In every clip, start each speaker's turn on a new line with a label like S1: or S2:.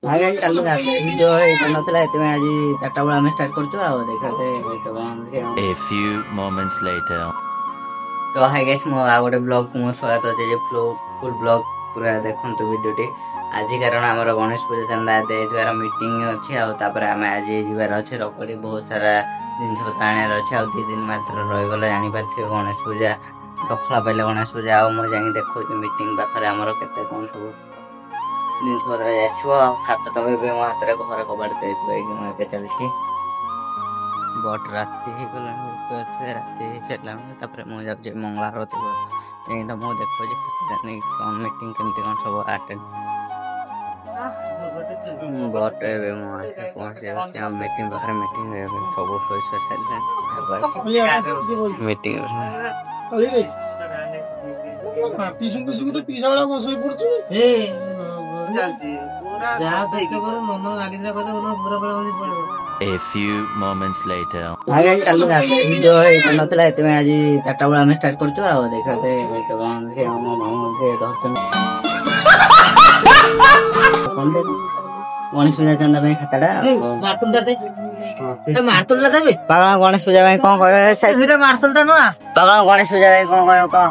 S1: ଭାଇ ଆଜି କାଲି ରାତି ଭିଡ଼ିଓ ହେଇନଥିଲା ଏଥିପାଇଁ ଆଜି 4ଟା ବେଳେ ଆମେ ଷ୍ଟାର୍ଟ କରୁଛୁ ଆଉ ଦେଖାତେ
S2: A few moments later.
S1: ତ ହାଇ ଗାଇସ୍ ମୁଁ ଆଉ ଗୋଟେ ବ୍ଲଗକୁ ମୋ ସ୍ୱାଗତ ଅଛି ଯେ ଫୁଲ୍ ବ୍ଲଗ ପୁରା ଦେଖନ୍ତୁ ଭିଡ଼ିଓଟି ଆଜି କାରଣ ଆମର ଗଣେଶ ପୂଜା ଚାନ୍ଦା ଦେଇଥିବାର ମିଟିଂ ଅଛି ଆଉ ତାପରେ ଆମେ ଆଜି ଯିବାର ଅଛି ରକଡ଼ି ବହୁତ ସାରା ଜିନିଷପତ୍ର ଆଣିବାର ଅଛି ଆଉ 2 ଦିନ ମାତ୍ର ରହିଗଲେ ଜାଣିପାରିଥିବେ ଗଣେଶ ପୂଜା ସଫଳ ପାଇଲେ ଗଣେଶ ପୂଜା ଆଉ ମୁଁ ଯାଇକି ଦେଖୁଛି ମିଟିଂ ପାଖରେ ଆମର କେତେ କ'ଣ ସବୁ ଜିନିଷପତ୍ର ଆସିବ ଆଉ ଖାତା ତ ଏବେ ମୋ ହାତରେ ଘରେ କବାଟ ଦେଇଥିବ ମୁଁ ଏବେ ଚାଲିଛି ବଟ୍ ରାତି ହେଇଗଲାଣି ରାତି ହେଇସାରିଲାଣି ତାପରେ ମୁଁ ଯାଉଛି ମଙ୍ଗଳାରତି ଯାଇକି ତ ମୁଁ ଦେଖୁଛି କ'ଣ ମିଟିଂ କେମିତି କ'ଣ ସବୁ ଆଟେଣ୍ଡ ବଟ୍ ଏବେ ମୁଁ ପହଞ୍ଚି ଯାଉଛି ଆଉ ମିଟିଂ ପାଖରେ ମିଟିଂ ସବୁ ଶୋଇ ସାରିଲାଣି meeting
S2: A few moments later.
S1: ଭାଇ ଆଜି କାଲି ରାତି ଭିଡ଼ିଓ ହେଇନଥିଲା ଏଥିପାଇଁ ଆଜି 4ଟା ବେଳେ ଆମେ ଷ୍ଟାର୍ଟ କରୁଛୁ ଆଉ ଦେଖାତେ ଆମ ମାମୁଁ ଧରିଛନ୍ତି ଗଣେଶ ପୂଜା ଚାନ୍ଦା ପାଇଁ ଖାତାଟା ପାଗଳ ଗଣେଶ ପୂଜା ପାଇଁ କ'ଣ କହିବ ପାଗଳ ଗଣେଶ ପୂଜା ପାଇଁ କ'ଣ କହିବ କହ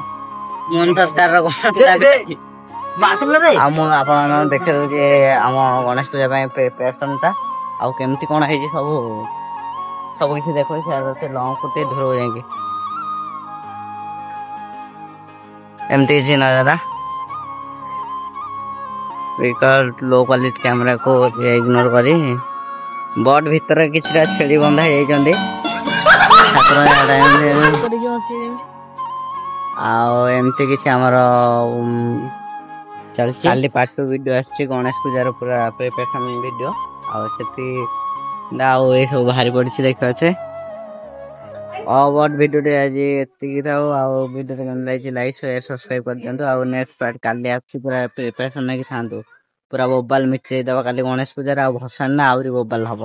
S1: ମନ ସଂସ୍କାରର ଆଉ ମୁଁ ଆପଣମାନଙ୍କୁ ଦେଖେଇ ଦଉଛି ଆମ ଗଣେଶ ପୂଜା ପାଇଁ ପ୍ରିପାରେସନଟା ଆଉ କେମିତି କ'ଣ ହେଇଛି ସବୁ କିଛି ଦେଖୁଛି ସେ ଲଙ୍ଗ ଫୁଟି ଧରକୁ ଯାଇକି ଏମିତି କିଛି ନା ଦାଦା लो क्वालिटी कैमरा को इग्नोर करी बट भितर किछिटा छेड़ी बंधा ହେଇଯାଇଛନ୍ତି ଆଉ ଏମିତି କିଛି ଆମର ଚାଲିଛି କାଲି ପାର୍ଟ 2 ଭିଡ଼ିଓ ଆସିଛି ଗଣେଶ ପୂଜାର ପୁରା ପ୍ରିପାରେସନ୍ ଭିଡ଼ିଓ ଆଉ ସେଠି ଆଉ ଏ ସବୁ ବାହାରି ପଡ଼ିଛି ଦେଖିବାଛେ ଆଉ ବଟ୍ ଭିଡ଼ିଓଟି ଆଜି ଏତିକି ଥାଉ ଆଉ ଭିଡ଼ିଓଟି କେମିତି ଲାଗିଛି ଲାଇକ୍ ସେୟାର ସବସ୍କ୍ରାଇବ୍ କରିଦିଅନ୍ତୁ ଆଉ ନେକ୍ସଟ ପାର୍ଟ କାଲି ଆସୁଛି ପୁରା ପ୍ରିପାରେସନ୍ ନେଇକି ଥାନ୍ତୁ ପୁରା ବୋବାଲ ମିଠେଇ ଦେବା କାଲି ଗଣେଶ ପୂଜାରେ ଆଉ ଭସାଣି ନା ଆହୁରି ବୋବାଲ ହବ।